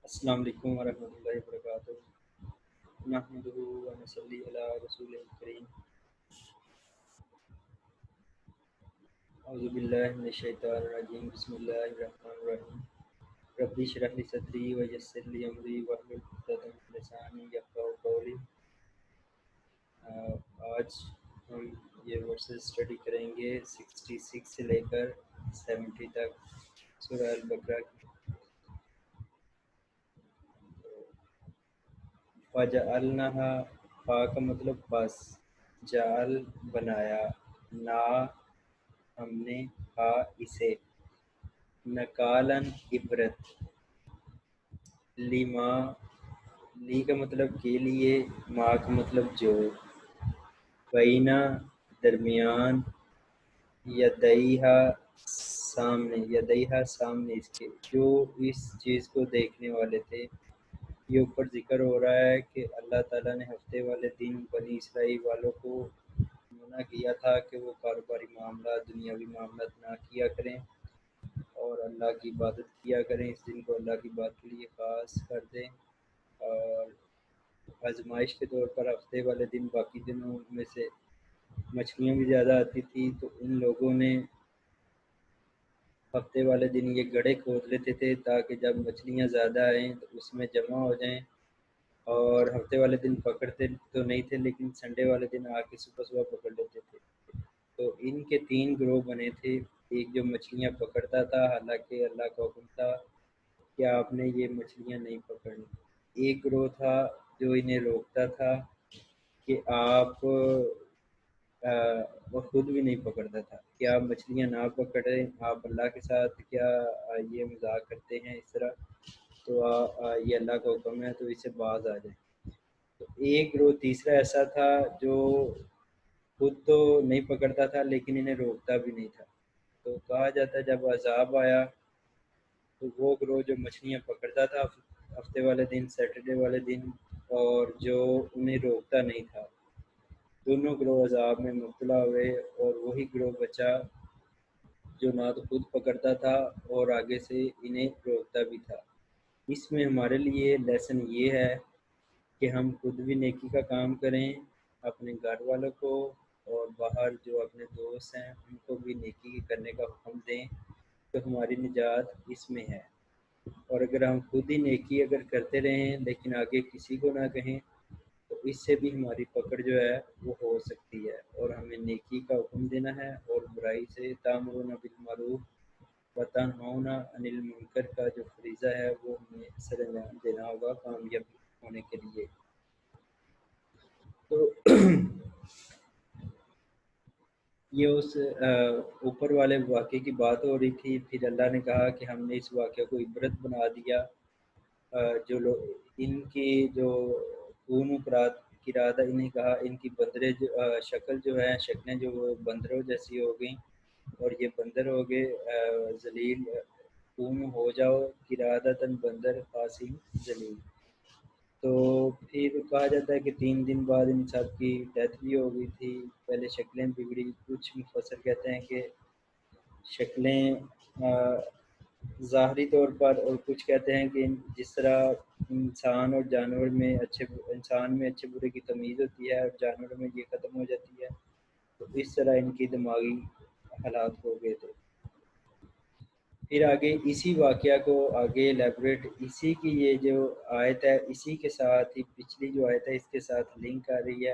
السلام علیکم ورحمۃ اللہ وبرکاتہ۔ نحمدہ و نصلی علی رسول کریم۔ اعوذ باللہ من الشیطان الرجیم، بسم اللہ الرحمن الرحیم۔ رب اشرح لی صدری ویسر لی امری واحلل عقدۃ من لسانی یفقہوا قولی۔ آج ہم یہ ورسز اسٹڈی کریں گے 66 سے لے کر 70 تک سورہ البقرہ کی۔ فَجَعَلْنَاهَا، فا کا مطلب بس، جعل بنایا، نا ہم نے، ہا اسے، نکالن عبرت، لما لی کا مطلب کے لیے، ما کا مطلب جو، بینہ درمیان، یدیہا سامنے اس کے، جو اس چیز کو دیکھنے والے تھے۔ یہ اوپر ذکر ہو رہا ہے کہ اللہ تعالیٰ نے ہفتے والے دن بنی اسرائیل والوں کو منع کیا تھا کہ وہ کاروباری معاملات، دنیاوی معاملات نہ کیا کریں اور اللہ کی عبادت کیا کریں۔ اس دن کو اللہ کی عبادت کے لیے خاص کر دیں، اور آزمائش کے طور پر ہفتے والے دن باقی دنوں میں سے مچھلیاں بھی زیادہ آتی تھی، تو ان لوگوں نے ہفتے والے دن یہ گڑھے کھود لیتے تھے تاکہ جب مچھلیاں زیادہ آئیں تو اس میں جمع ہو جائیں، اور ہفتے والے دن پکڑتے تو نہیں تھے لیکن سنڈے والے دن آ کے صبح صبح پکڑ لیتے تھے۔ تو ان کے 3 گروہ بنے تھے۔ ایک جو مچھلیاں پکڑتا تھا، حالانکہ اللہ کا حکم تھا کہ آپ نے یہ مچھلیاں نہیں پکڑنی۔ ایک گروہ تھا جو انہیں روکتا تھا کہ آپ وہ خود بھی نہیں پکڑتا تھا کہ آپ مچھلیاں نہ پکڑیں، آپ اللہ کے ساتھ کیا یہ مذاق کرتے ہیں اس طرح، تو یہ اللہ کا حکم ہے تو اس سے باز آ جائیں۔ تو ایک گروہ تیسرا ایسا تھا جو خود تو نہیں پکڑتا تھا لیکن انہیں روکتا بھی نہیں تھا۔ تو کہا جاتا ہے جب عذاب آیا تو وہ گروہ جو مچھلیاں پکڑتا تھا ہفتے والے دن، سیٹرڈے والے دن، اور جو انہیں روکتا نہیں تھا، دونوں گروہ عذاب میں مبتلا ہوئے، اور وہی گروہ بچا جو نہ تو خود پکڑتا تھا اور آگے سے انہیں روکتا بھی تھا۔ اس میں ہمارے لیے لیسن یہ ہے کہ ہم خود بھی نیکی کا کام کریں، اپنے گھر والوں کو اور باہر جو اپنے دوست ہیں ان کو بھی نیکی کرنے کا حکم دیں، تو ہماری نجات اس میں ہے۔ اور اگر ہم خود ہی نیکی اگر کرتے رہیں لیکن آگے کسی کو نہ کہیں تو اس سے بھی ہماری پکڑ جو ہے وہ ہو سکتی ہے، اور ہمیں نیکی کا حکم دینا ہے اور برائی سے تأمرون بالمعروف وتنہون عن المنکر کا جو فریضہ ہے وہ ہمیں سر انجام دینا ہوگا کامیاب ہونے کے لیے۔ تو یہ اس اوپر والے واقعے کی بات ہو رہی تھی، پھر اللہ نے کہا کہ ہم نے اس واقعے کو عبرت بنا دیا۔ جو لوگ ان کی جو خون قرادہ انہیں کہا، ان کی بندریں جو شکل جو ہے، شکلیں جو بندروں جیسی ہو گئیں، اور یہ بندر ہو گئے ذلیل، خون ہو جاؤ قرادتاً بندر خاصین ذلیل۔ تو پھر کہا جاتا ہے کہ 3 دن بعد ان سب کی ڈیتھ بھی ہو گئی تھی، پہلے شکلیں بگڑی، کچھ مفسر کہتے ہیں کہ شکلیں ظاہری طور پر، اور کچھ کہتے ہیں کہ جس طرح انسان اور جانور میں انسان میں اچھے برے کی تمیز ہوتی ہے اور جانوروں میں یہ ختم ہو جاتی ہے، تو اس طرح ان کی دماغی حالات ہو گئے تھے۔ پھر آگے اسی واقعہ کو آگے ایلیبریٹ، اسی کی یہ جو آیت ہے اسی کے ساتھ ہی پچھلی جو آیت ہے اس کے ساتھ لنک آ رہی ہے۔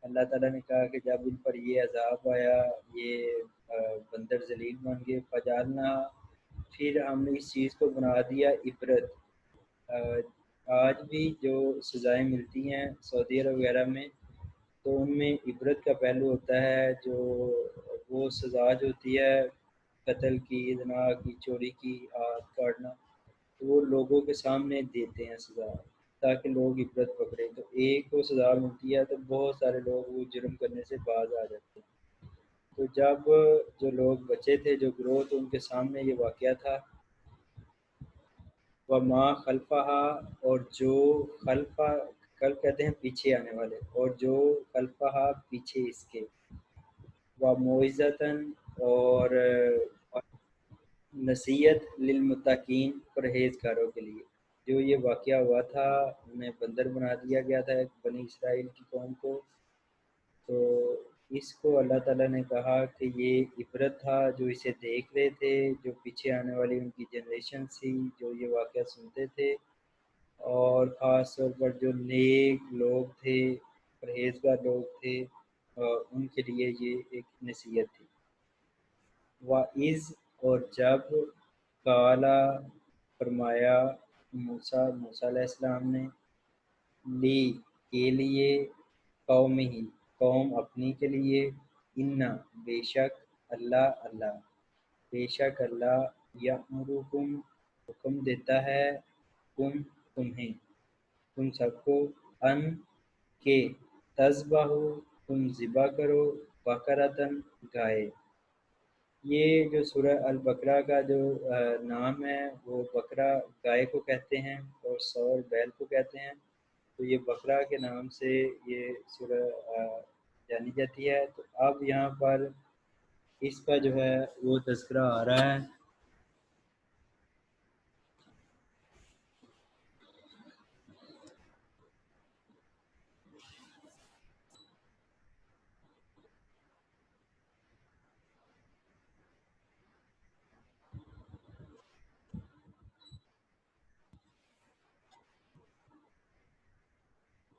اللہ تعالیٰ نے کہا کہ جب ان پر یہ عذاب آیا، یہ بندر ذلیل بن گئے، فجعلنا، پھر ہم نے اس چیز کو بنا دیا عبرت۔ آج بھی جو سزائیں ملتی ہیں سعودی عرب وغیرہ میں، تو ان میں عبرت کا پہلو ہوتا ہے، جو وہ سزا جو ہوتی ہے قتل کی، زنا کی، چوری کی، ہاتھ کاٹنا، تو وہ لوگوں کے سامنے دیتے ہیں سزا تاکہ لوگ عبرت پکڑیں۔ تو ایک کو سزا ملتی ہے تو بہت سارے لوگ وہ جرم کرنے سے باز آ جاتے ہیں۔ تو جب جو لوگ بچے تھے، جو گروہ، تو ان کے سامنے یہ واقعہ تھا، وما خلفہا، اور جو خلفہ، خلف کہتے ہیں پیچھے آنے والے، اور جو خلفہا پیچھے اس کے، وموعظۃً، اور نصیحت، للمتقین، پرہیزگاروں کے لیے۔ جو یہ واقعہ ہوا تھا انہیں بندر بنا دیا گیا تھا ایک بنی اسرائیل کی قوم کو، تو اس کو اللہ تعالیٰ نے کہا کہ یہ عبرت تھا جو اسے دیکھ رہے تھے، جو پیچھے آنے والی ان کی جنریشن تھی جو یہ واقعہ سنتے تھے، اور خاص طور پر جو نیک لوگ تھے، پرہیزگار لوگ تھے، ان کے لیے یہ ایک نصیحت تھی۔ وَإِذ اور جب قَالَ فرمایا موسیٰ علیہ السلام نے، لی کے لیے، قوم اپنی کے لیے، اِنَّ بے شک اللہ بے شک اللہ یأمرکم حکم دیتا ہے تم سب کو، ان کے تذبحوا تم ذبح کرو، بقرۃ گائے۔ یہ جو سورہ البقرہ کا جو نام ہے وہ بقرہ گائے کو کہتے ہیں اور سور بیل کو کہتے ہیں، تو یہ بقرہ کے نام سے یہ سورہ جانی جاتی ہے۔ تو اب یہاں پر اس کا جو ہے وہ تذکرہ آ رہا ہے۔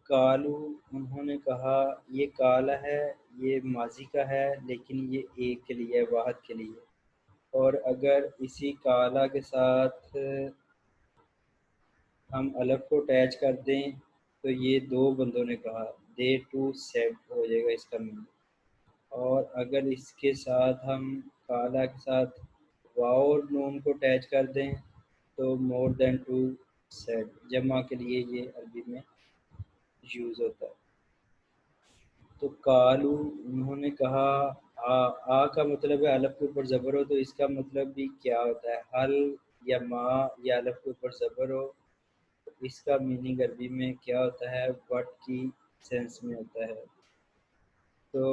قالو انہوں نے کہا، یہ کالا ہے، یہ ماضی کا ہے لیکن یہ ایک کے لیے، واحد کے لیے، اور اگر اسی کالا کے ساتھ ہم الف کو اٹیچ کر دیں تو یہ دو بندوں نے کہا، دے ٹو سیڈ ہو جائے گا اس کا میننگ، اور اگر اس کے ساتھ ہم کالا کے ساتھ واو اور نون کو اٹیچ کر دیں تو مور دین ٹو سیڈ، جمع کے لیے یہ عربی میں یوز ہوتا ہے۔ تو کالو انہوں نے کہا، آ کا مطلب ہے الف کے اوپر زبر ہو، تو اس کا مطلب بھی کیا ہوتا ہے، حل یا ما یا الف کے اوپر زبر ہو، اس کا میننگ عربی میں کیا ہوتا ہے، وٹ کی سینس میں ہوتا ہے۔ تو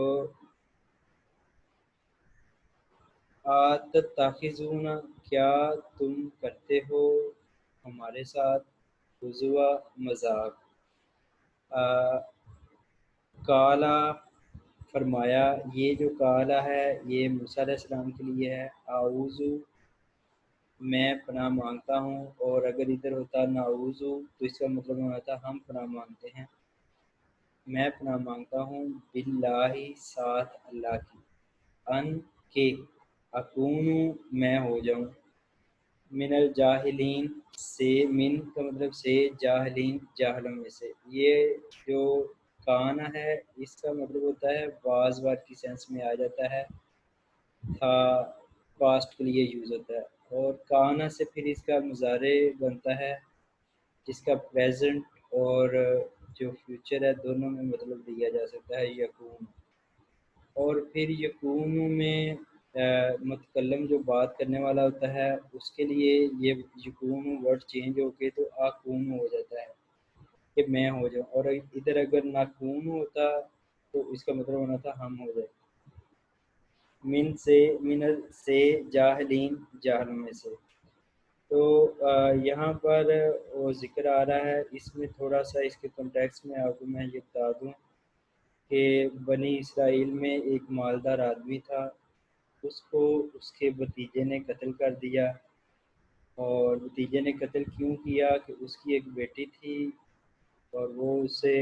تتخذون کیا تم کرتے ہو ہمارے ساتھ، ہزوا مذاق، کالا فرمایا، یہ جو کالا ہے یہ موسیٰ علیہ السلام کے لیے ہے، اعوذ میں پناہ مانگتا ہوں، اور اگر ادھر ہوتا نعوذ تو اس کا مطلب ہوتا ہم پناہ مانگتے ہیں، میں پناہ مانگتا ہوں باللہ ساتھ اللہ کی، ان کے اکون میں ہو جاؤں، من الجاہلین سے، من کا مطلب سے، جاہلین جاہلوں میں سے۔ یہ جو کانا ہے اس کا مطلب ہوتا ہے بعض بار کی سینس میں آ جاتا ہے، تھا پاسٹ کے لیے یوز ہوتا ہے، اور کانا سے پھر اس کا مضارع بنتا ہے جس کا پریزنٹ اور جو فیوچر ہے دونوں میں مطلب دیا جا سکتا ہے، یکون، اور پھر یکون میں متکلم جو بات کرنے والا ہوتا ہے اس کے لیے یہ یکون ورڈ چینج ہو کے تو آکون ہو جاتا ہے کہ میں ہو جاؤں، اور ادھر اگر ناکون ہوتا تو اس کا مطلب ہونا تھا ہم ہو جائے، من سے جاہلین جاہلوں میں سے۔ تو یہاں پر وہ ذکر آ رہا ہے، اس میں تھوڑا سا اس کے کنٹیکس میں آپ کو میں یہ بتا دوں کہ بنی اسرائیل میں ایک مالدار آدمی تھا، اس کو اس کے بھتیجے نے قتل کر دیا، اور بھتیجے نے قتل کیوں کیا کہ اس کی ایک بیٹی تھی، اور وہ اسے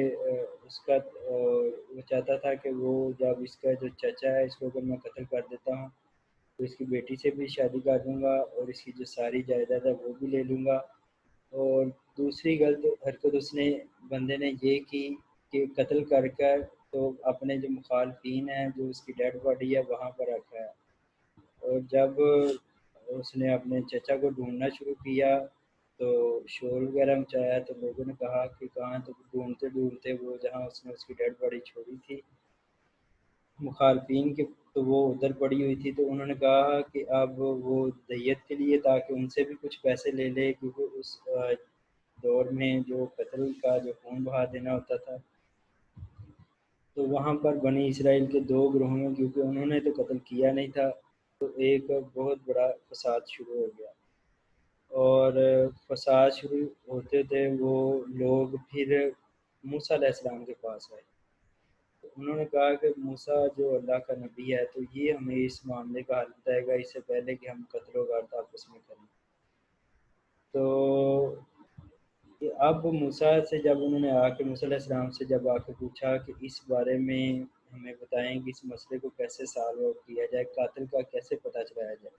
اس کا وہ چاہتا تھا کہ وہ جب اس کا جو چچا ہے اس کو اگر میں قتل کر دیتا ہوں تو اس کی بیٹی سے بھی شادی کر دوں گا اور اس کی جو ساری جائیداد ہے وہ بھی لے لوں گا، اور دوسری غلط حرکت اس نے بندے نے یہ کی کہ قتل کر کر تو اپنے جو مخالفین ہیں جو اس کی ڈیڈ باڈی ہے وہاں پر رکھا ہے، اور جب اس نے اپنے چچا کو ڈھونڈنا شروع کیا تو شور وغیرہ مچایا، تو لوگوں نے کہا کہ کہاں، تو ڈھونڈتے ڈھونڈتے وہ جہاں اس نے اس کی ڈیڈ باڈی چھوڑی تھی مخالفین کے، تو وہ ادھر پڑی ہوئی تھی، تو انہوں نے کہا کہ اب وہ دیت کے لیے تاکہ ان سے بھی کچھ پیسے لے لے، کیونکہ اس دور میں جو قتل کا جو خون بہا دینا ہوتا تھا، تو وہاں پر بنی اسرائیل کے دو گروہوں میں، کیونکہ انہوں نے تو قتل کیا نہیں تھا، تو ایک بہت بڑا فساد شروع ہو گیا، اور فساد شروع ہوتے ہوتے وہ لوگ پھر موسیٰ علیہ السلام کے پاس آئے. تو انہوں نے کہا کہ موسیٰ جو اللہ کا نبی ہے تو یہ ہمیں اس معاملے کا حل بتائے گا اس سے پہلے کہ ہم قتل و غارت آپس میں کریں. تو اب موسیٰ سے جب انہوں نے آ کے موسیٰ علیہ السلام سے جب آ کے پوچھا کہ اس بارے میں ہمیں بتائیں کہ اس مسئلے کو کیسے سالو کیا جائے، قاتل کا کیسے پتہ چلایا جائے،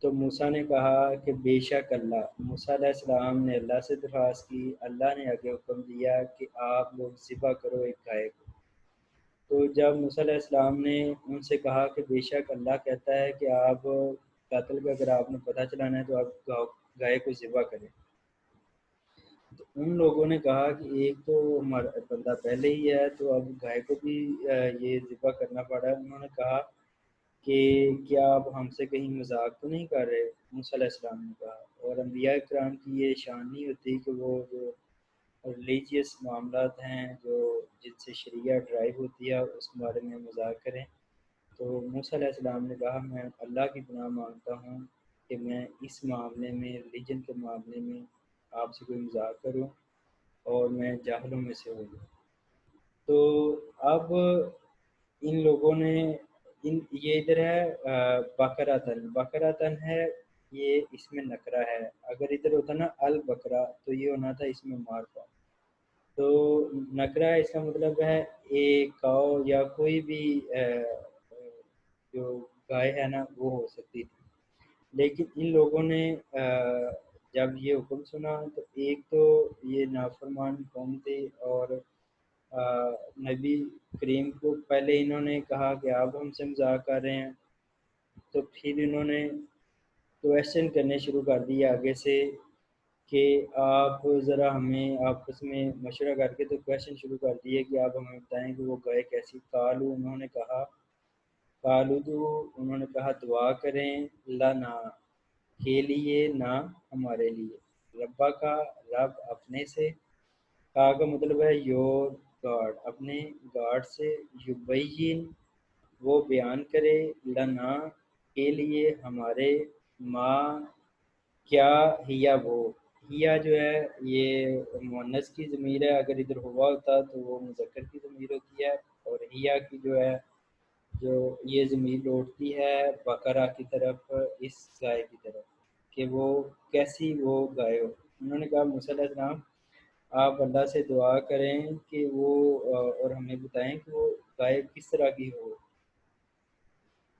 تو موسیٰ نے کہا کہ بے شک اللہ. موسیٰ علیہ السلام نے اللہ سے درخواست کی. اللہ نے آگے حکم دیا کہ آپ لوگ ذبح کرو ایک گائے کو. تو جب موسیٰ علیہ السلام نے ان سے کہا کہ بے شک اللہ کہتا ہے کہ آپ قاتل کا اگر آپ نے پتہ چلانا ہے تو آپ گائے کو ذبح کریں. تو ان لوگوں نے کہا کہ ایک تو ہمارا بندہ پہلے ہی ہے تو اب گائے کو بھی یہ ذبح کرنا پڑا ہے. انہوں نے کہا کہ کیا آپ ہم سے کہیں مذاق تو نہیں کر رہے؟ موسیٰ علیہ السلام نے کہا. اور انبیاء کرام کی یہ شان نہیں ہوتی کہ وہ جو ریلیجیس معاملات ہیں جو جن سے شریعہ ڈرائیو ہوتی ہے اس بارے میں مذاق کریں. تو موسیٰ علیہ السلام نے کہا میں اللہ کی پناہ مانگتا ہوں کہ میں اس معاملے میں ریلیجن کے معاملے میں آپ سے کوئی مذاق کروں اور میں جاہلوں میں سے ہوں. تو اب ان لوگوں نے یہ ادھر ہے بقراتن ہے، یہ اس میں نکرہ ہے. اگر ادھر ہوتا نا البقرہ تو یہ ہونا تھا اس میں معرفہ. تو نکرہ اس کا مطلب ہے ایک کاؤ یا کوئی بھی جو گائے ہے نا وہ ہو سکتی تھی. لیکن ان لوگوں نے جب یہ حکم سنا تو ایک تو یہ نافرمان قوم تھی اور نبی کریم کو پہلے انہوں نے کہا کہ آپ ہم سے مذاق کر رہے ہیں. تو پھر انہوں نے کویشچن کرنے شروع کر دیے آگے سے کہ آپ ذرا ہمیں آپس میں مشورہ کر کے تو کویشچن شروع کر دیے کہ آپ ہمیں بتائیں کہ وہ گائے کیسی. قالو انہوں نے کہا انہوں نے کہا دعا کریں لنا کے لیے نہ ہمارے لیے، ربا کا رب اپنے سے، کا مطلب ہے یور گاڈ اپنے گاڈ سے، یبین وہ بیان کرے لنا کے لیے ہمارے، ماں کیا ہیا وہ. ہیا جو ہے یہ مؤنث کی ضمیر ہے، اگر ادھر ہوا ہوتا تو وہ مذکر کی ضمیر ہوتی ہے. اور ہیا کی جو ہے جو یہ ضمیر لوٹتی ہے بقرہ کی طرف، اس گائے کی طرف کہ وہ کیسی وہ گائے ہو. انہوں نے کہا موسیٰ علیہ السلام آپ اللہ سے دعا کریں کہ وہ اور ہمیں بتائیں کہ وہ گائے کس طرح کی ہو.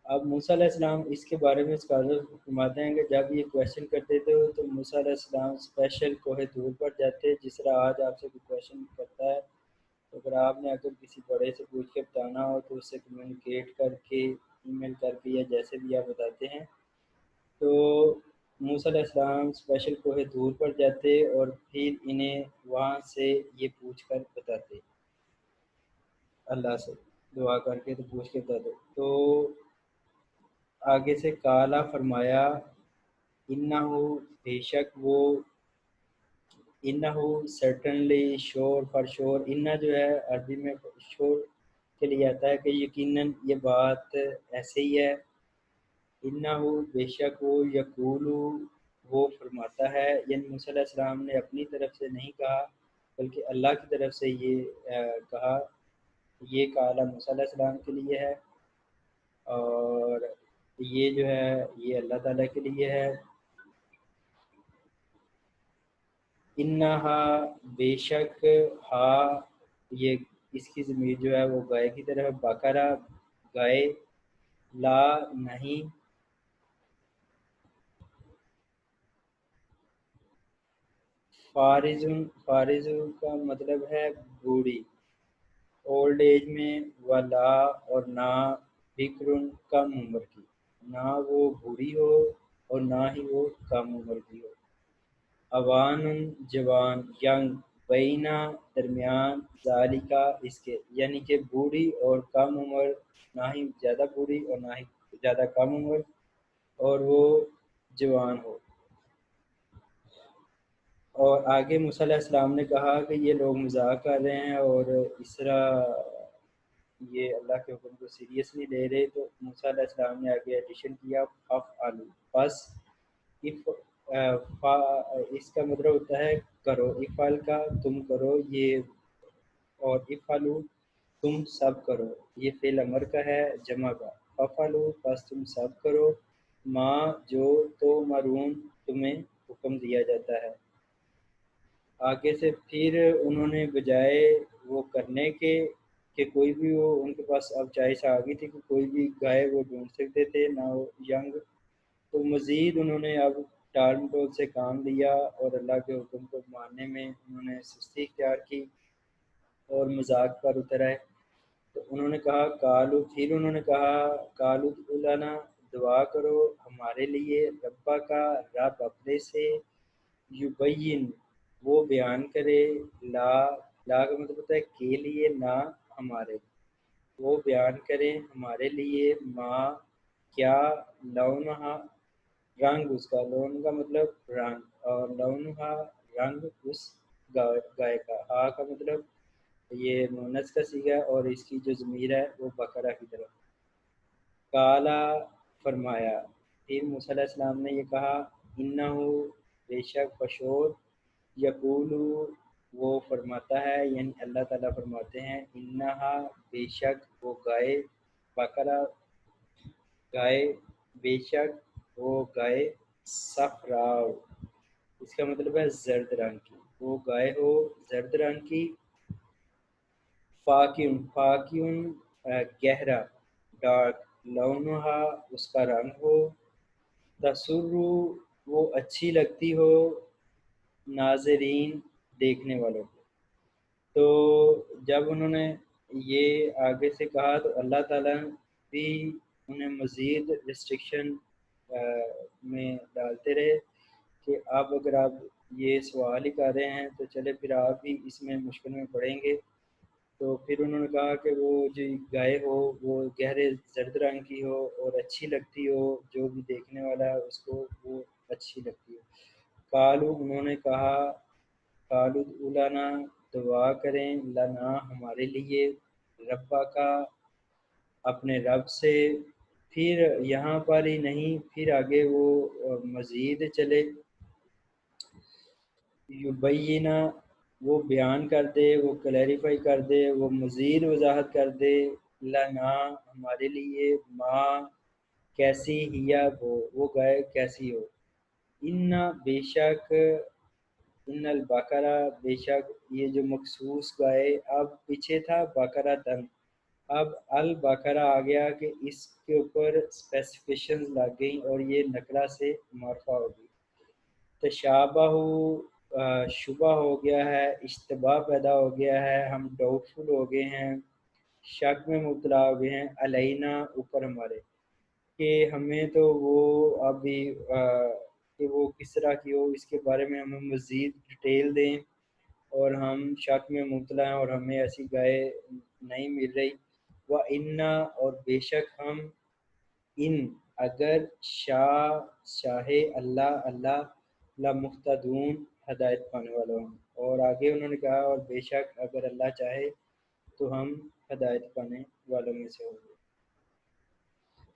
اب موسیٰ علیہ السلام اس کے بارے میں اسکالر فرماتے ہیں کہ جب یہ کویشچن کرتے تھے تو موسیٰ علیہ السلام اسپیشل کوہ طور پر جاتے. جس طرح آج آپ سے کوئی کویشچن کرتا ہے تو اگر آپ نے اگر کسی بڑے سے پوچھ کے بتانا ہو تو اس سے کمیونیکیٹ کر کے ای میل کر کے یا جیسے بھی آپ بتاتے ہیں. تو موسیٰ علیہ السلام اسپیشل کوہ طور پر جاتے اور پھر انہیں وہاں سے یہ پوچھ کر بتاتے، اللہ سے دعا کر کے تو پوچھ کے بتاتے. تو آگے سے کالا فرمایا انہو بے شک وہ، انہو سرٹنلی شور فار شور، انہ جو ہے عربی میں شور کے لیے آتا ہے کہ یقیناً یہ بات ایسے ہی ہے. انہو بے شک وہ، یقولو وہ فرماتا ہے، یعنی موسیٰ علیہ السلام نے اپنی طرف سے نہیں کہا بلکہ اللہ کی طرف سے یہ کہا. یہ کالا موسیٰ علیہ السلام کے لیے ہے اور یہ جو ہے یہ اللہ تعالیٰ کے لیے ہے. انہا بے شک ہا، یہ اس کی ضمیر جو ہے وہ گائے کی طرف، بقرہ گائے، لا نہیں، فارض کا مطلب ہے بوڑھی، اولڈ ایج میں، ولا اور نہ، بکر کم عمر کی، نہ وہ بوڑھی ہو اور نہ ہی وہ کم عمر کی ہو. اوان جوان، ینگ، بینہ درمیان، ذالکا اس کے، یعنی کہ بوڑھی اور کم عمر، نہ ہی زیادہ بوڑھی اور نہ ہی زیادہ کم عمر، اور وہ جوان ہو. اور آگے موسیٰ علیہ السلام نے کہا کہ یہ لوگ مذاق کر رہے ہیں اور اس طرح یہ اللہ کے حکم کو سیریس نہیں لے رہے. تو موسیٰ علیہ السلام نے آگے ایڈیشن کیا، اف آلو بس، اف اس کا مطلب ہوتا ہے کرو، افعل کا تم کرو یہ، اور افعلوا تم سب کرو یہ فعل امر کا ہے جمع کا، فعلوا پس تم سب کرو، ما جو تو مرون تمہیں حکم دیا جاتا ہے۔ آگے سے پھر انہوں نے بجائے وہ کرنے کے کہ کوئی بھی وہ ان کے پاس اب چائس آ گئی تھی کہ کوئی بھی گائے وہ ڈھونڈ سکتے تھے نہ وہ ینگ، تو مزید انہوں نے اب ٹال مٹول سے کام لیا اور اللہ کے حکم کو ماننے میں انہوں نے سستی اختیار کی اور مذاق پر اتر آئے۔ تو انہوں نے کہا کالو، پھر انہوں نے کہا کالو ادعو دعا کرو ہمارے لیے ربا کا رب اپنے سے، یبین وہ بیان کرے، لا لا کا مطلب ہوتا ہے کے لیے، نہ ہمارے، وہ بیان کریں ہمارے لیے، ماں کیا، لونہا رنگ اس کا، لون کا مطلب رنگ، اور لونہا رنگ اس گائے کا، ہا کا مطلب یہ مونس کا صیغہ ہے اور اس کی جو ضمیر ہے وہ بقرہ کی طرف۔ کالا فرمایا، پھر موسیٰ علیہ السلام نے یہ کہا، انہو بے شک بشور، یقول وہ فرماتا ہے، یعنی اللہ تعالیٰ فرماتے ہیں، انہا بے شک وہ گائے، بقرہ گائے، بے شک وہ گائے، صفراء اس کا مطلب ہے زرد رنگ کی، وہ گائے ہو زرد رنگ کی، فاقیون فاقیون گہرا ڈارک، لونہا اس کا رنگ ہو، تسر وہ اچھی لگتی ہو، ناظرین دیکھنے والوں کو۔ تو جب انہوں نے یہ آگے سے کہا تو اللہ تعالیٰ بھی انہیں مزید ریسٹرکشن میں ڈالتے رہے کہ اب اگر آپ یہ سوال ہی کر رہے ہیں تو چلے پھر آپ بھی اس میں مشکل میں پڑیں گے۔ تو پھر انہوں نے کہا کہ وہ جو گائے ہو وہ گہرے زرد رنگ کی ہو اور اچھی لگتی ہو، جو بھی دیکھنے والا ہے اس کو وہ اچھی لگتی ہو۔ قالو انہوں نے کہا، قالو ادعو دعا کریں، لنا ہمارے لیے، ربا کا اپنے رب سے، پھر یہاں پر ہی نہیں پھر آگے وہ مزید چلے، یبینہ وہ بیان کر دے، وہ کلیریفائی کر دے، وہ مزید وضاحت کر دے، لنا ہمارے لیے، ما کیسی ہیا وہ گائے کیسی ہو، ان بے شک، ان البقرہ بے شک یہ جو مخصوص گائے، اب پیچھے تھا بقرہ تن، اب البقرہ آ گیا کہ اس کے اوپر اسپیسیفکیشنز لگ گئیں اور یہ نکرہ سے معرفہ ہوگی۔ تشابہ شبہ ہو گیا ہے، اشتباہ پیدا ہو گیا ہے، ہم ڈاؤٹ فل ہو گئے ہیں، شک میں مبتلا ہو گئے ہیں، علینا اوپر ہمارے، کہ ہمیں تو وہ ابھی کہ وہ کس طرح کی ہو اس کے بارے میں ہمیں مزید ڈیٹیل دیں، اور ہم شک میں مبتلا ہیں اور ہمیں ایسی گائے نہیں مل رہی۔ وَإِنَّا اور بے شک ہم، ان اگر شاہ اللہ اللہ لمختدون ہدایت پانے والوں ہوں، اور آگے انہوں نے کہا اور بے شک اگر اللہ چاہے تو ہم ہدایت پانے والوں میں سے ہوں گے۔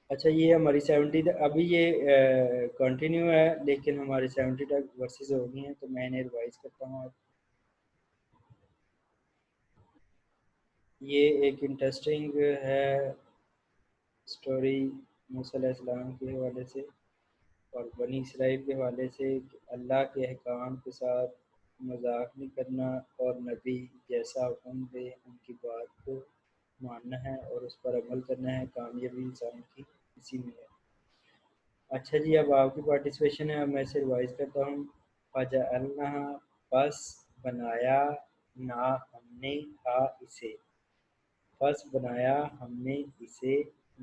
اچھا یہ ہماری 70 ابھی یہ کنٹینیو ہے لیکن ہماری 70 تک ورسز ہو گئی ہیں، تو میں انہیں ریوائز کرتا ہوں۔ یہ ایک انٹرسٹنگ ہے سٹوری موسیٰ علیہ السلام کے حوالے سے اور بنی اسرائیل کے حوالے سے، کہ اللہ کے احکام کے ساتھ مذاق نہیں کرنا اور نبی جیسا حکم دے ان کی بات کو ماننا ہے اور اس پر عمل کرنا ہے، کامیابی انسان کی اسی میں ہے۔ اچھا جی اب آپ کی پارٹیسپیشن ہے، اب میں اسے ریوائز کرتا ہوں۔ فَجَعَلْنَاهَا پس بنایا، نا ہم نے، ہا اسے، پس بنایا ہم نے اسے،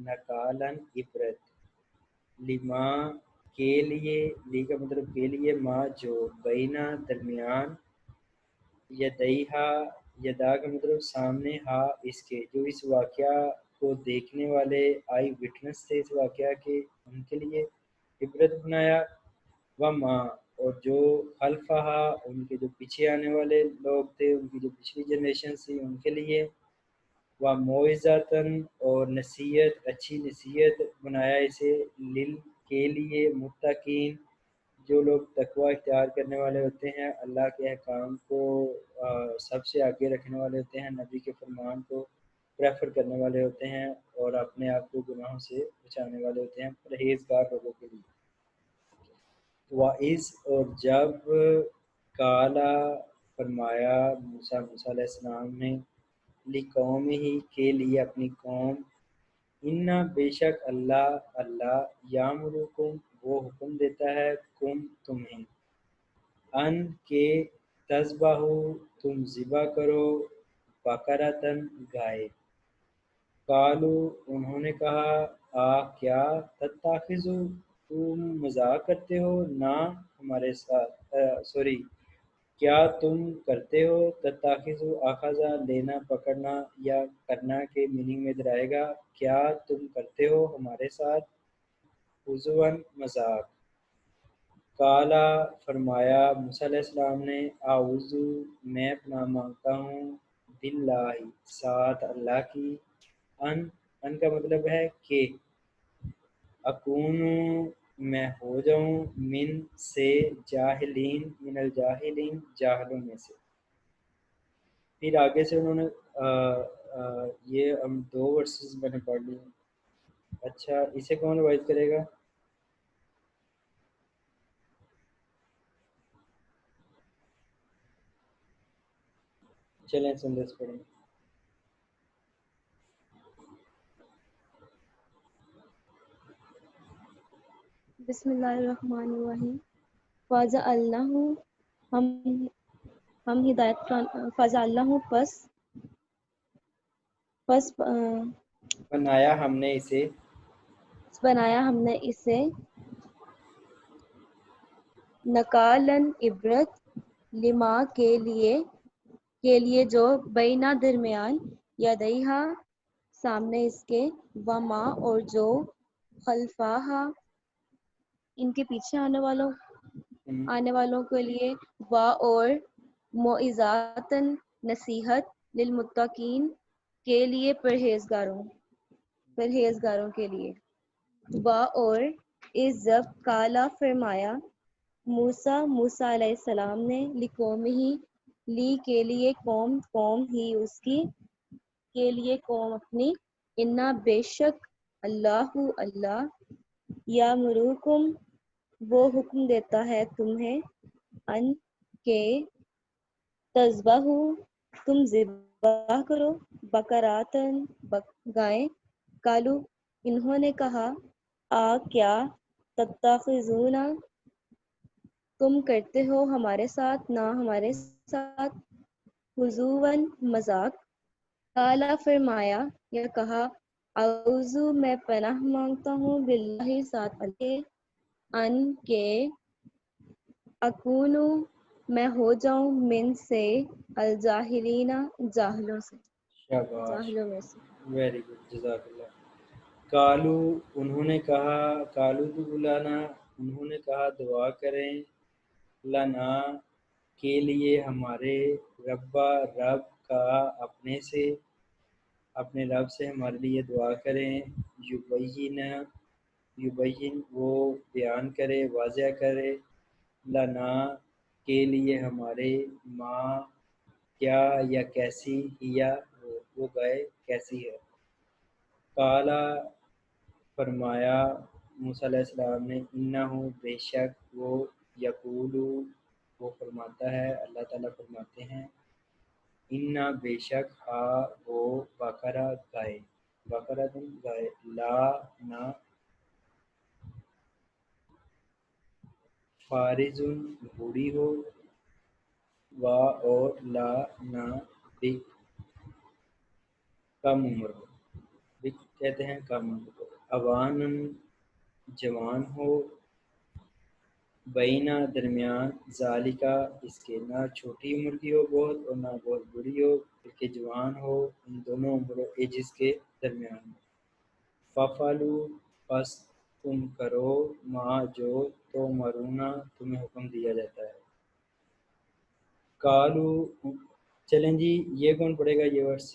نکالن عبرت، لما کے لیے، لی کا مطلب کے لیے، ما جو، بینا درمیان، یدیہا یدا کا مطلب سامنے، ہا اس کے، جو اس واقعہ کو دیکھنے والے آئی وٹنس تھے اس واقعہ کے ان کے لیے عبرت بنایا، وما اور جو خلفہا ان کے جو پیچھے آنے والے لوگ تھے، ان کی جو پچھلی جنریشن تھی ان کے لیے، وموعظۃً اور نصیحت، اچھی نصیحت بنایا اسے، لل کے لیے، متقین جو لوگ تقوی اختیار کرنے والے ہوتے ہیں، اللہ کے احکام کو سب سے آگے رکھنے والے ہوتے ہیں، نبی کے فرمان کو پریفر کرنے والے ہوتے ہیں، اور اپنے آپ کو گناہوں سے بچانے والے ہوتے ہیں، پرہیزگار لوگوں کے لیے۔ وَإِذْ، اور جب، کالا، فرمایا، موسیٰ علیہ السلام نے، لِقَوْمِهِ، کے لیے اپنی قوم، اِنَّا، بے شک اللہ یامرکم، وہ حکم دیتا ہے، کم، تمہیں، ان، کے، تذبحوا، تم ذبح کرو، بقرۃ، گائے، قالوا، انہوں نے کہا، کیا، تتخذوا، تم مذاق کرتے ہو، نہ ہمارے ساتھ، سوری، کیا تم کرتے ہو، تتخذوا، اخذا، لینا، پکڑنا یا کرنا کے میننگ میں ادھر آئے گا، کیا تم کرتے ہو ہمارے ساتھ، ہزوا، مذاق، قالا، فرمایا موسیٰ علیہ السلام نے، اعوذ، میں پناہ مانگتا ہوں، باللہ، ساتھ اللہ کی، ان کا مطلب ہے کہ، اکون، میں ہو جاؤں، من، سے، جاہلین، من الجاہلین، جاہلوں میں سے۔ پھر آگے سے انہوں نے یہ ہم دو ورسز میں نے پڑھ لی۔ اچھا، اسے کون روائز کرے گا؟ چلیں سندس پڑھیں۔ بسم اللہ الرحمن الرحیم۔ فاضا اللہ، ہم ہدایت فاضا اللہ، پس بنایا ہم نے اسے، بنایا ہم نے اسے، نکالن، عبرت، لما، کے لیے جو، بینا، درمیان، یدیہا، سامنے اس کے، وما، اور جو، خلفہا، ان کے پیچھے آنے والوں کے لیے، اور، موعظاتن، نصیحت، للمتقین، کے لیے پرہیزگاروں کے لیے، اور، اس جب، کالا، فرمایا، موسیٰ علیہ السلام نے، لقومہ، کے لیے قوم ہی اس کی، کے لیے قوم اپنی، انا، بے شک، اللہ یامرکم، وہ حکم دیتا ہے تمہیں، ان، کے، تذبحوا، تم ذبح کرو، بقراتن، گائیں، قالوا، انہوں نے کہا، کیا، تتخذون، تم کرتے ہو ہمارے ساتھ، نہ ہمارے ساتھ، ہزوا، مذاق، قالا، فرمایا یا کہا، اعوذ، میں پناہ مانگتا ہوں، باللہ، ساتھ اللہ کے، ان، کے، اکون، میں ہو جاؤں، من، سے، الجاہلین، جاہلوں شاباش، میں سے۔ ویری گڈ، جزاک اللہ۔ کالو، انہوں نے کہا، کالو تو بلانا، انہوں نے کہا دعا کریں، لنا، کے لیے ہمارے، ربا، رب کا، اپنے رب سے ہمارے لیے دعا کریں، یبین، وہ بیان کرے، واضح کرے، لنا، کے لیے ہمارے، ما، کیا یا کیسی، ہیا، وہ گئے کیسی ہے، قالا، فرمایا موسیٰ علیہ السلام نے، انہ، بے شک، وہ، یقول، وہ فرماتا ہے، اللہ تعالیٰ فرماتے ہیں، انہ، بے شک، وہ، بقرہ، گائے، بقرہ، گائے، لا، نہ، فارض، بوڑھی ہو، اور، لا، نہ، بک، کم عمر ہو، بک کہتے ہیں کم عمر کو، اوان، جوان ہو، بینہ، درمیان، ذالکا، اس کے، نہ چھوٹی عمر کی ہو بہت اور نہ بہت بڑی ہو بلکہ جوان ہو، ان دونوں عمروں ایجز کے درمیان میں، فَفَعَلُوا، پس تم کرو، ما، جو، تو مرونا، تمہیں حکم دیا جاتا ہے، کالو، چلیں جی، یہ کون پڑھے گا یہ ورس؟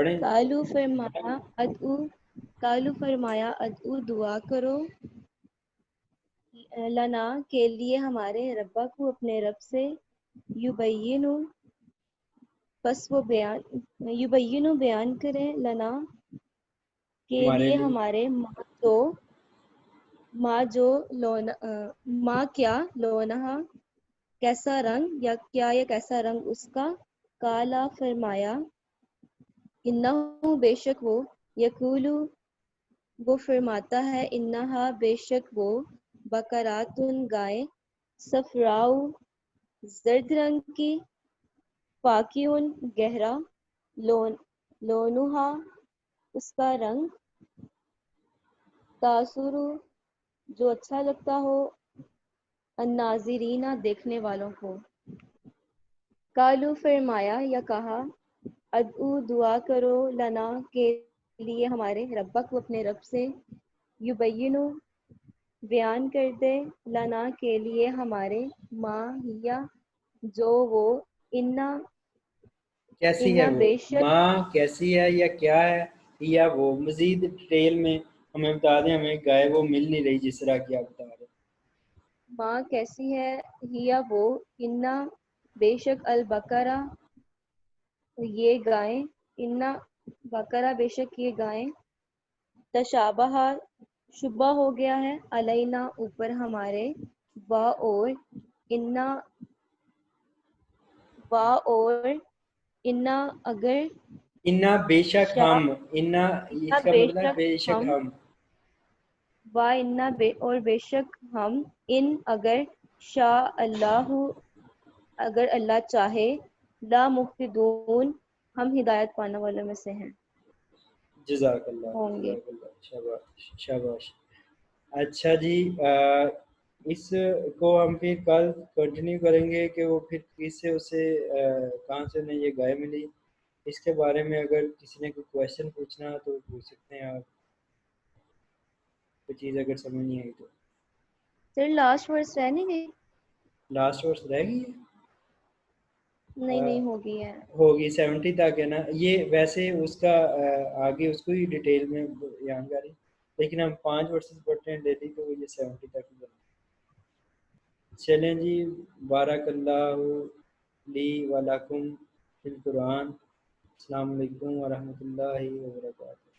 پڑھیں. کالو فرمایا ادعو دعا کرو لنا کے لیے ہمارے ربا کو اپنے رب سے یبینو پس وہ بیان کرے لنا کے ہمارے لیے لیے ہمارے ماں کیا لونہا کیسا رنگ یا کیسا رنگ اس کا. کالا فرمایا انہو بے شک وہ یقولو وہ فرماتا ہے انہا بے شک وہ بکراتن گائے صفراؤ زرد رنگ کی فاقعن گہرا لونہا اس کا رنگ تاثر جو اچھا لگتا ہو الناظرین دیکھنے والوں کو. کالو فرمایا یا کہا ادعو دعا کرو لنا کے لیے ہمارے ربا کو اپنے رب سے یبینو بیان کر دے لنا کے لیے ہمارے ماں ہیا جو وہ کیسی ہے انا وہ بے شک ماں کیسی ہے یا کیا ہے یا وہ مزید ڈیٹیل میں ہمیں بتا دیں. ہمیں گائے وہ مل نہیں رہی جس طرح کی آپ بتا رہے ہیں. ماں کیسی ہے ہیا وہ انا بے شک البقرہ یہ گائیں انا بقرہ بے شک یہ گائیں تشابہ شبہ ہو گیا ہے علینا اوپر ہمارے اور انا اگر انا بے شک شاء ہم انا انا اس کا بے مطلب شک بے شک ہم انا اور بے شک ہم ان اگر شاء اللہ اگر اللہ چاہے لا مهتدون ہم ہدایت پانے والوں میں سے ہیں جزاک اللہ ہوں گے. جزاک اللہ شاباش شاباش. اچھا جی اس کو ہم پھر کل کنٹینیو کریں گے کہ وہ پھر کس سے اسے کہاں سے انہیں یہ گائے ملی. اس کے بارے میں اگر کسی نے کوئی کویشچن پوچھنا تو پوچھ سکتے ہیں آپ. کوئی چیز اگر سمجھ نہیں آئی تو. سر لاسٹ ورڈ رہ نہیں گئی؟ لاسٹ ورڈ رہ گئی ہے؟ نہیں ہوگی ہے. ہوگی 70 تک ہے نا. یہ ویسے اس کا آگے اس کو ہی ڈیٹیل میں جانکاری لیکن ہم 5 ورسز پڑھتے ہیں ڈیلی تو یہ 70 تک ہی بنا. چلیں جی. بارک اللہ لی ولکم فی القرآن. السلام علیکم ورحمۃ اللہ وبرکاتہ.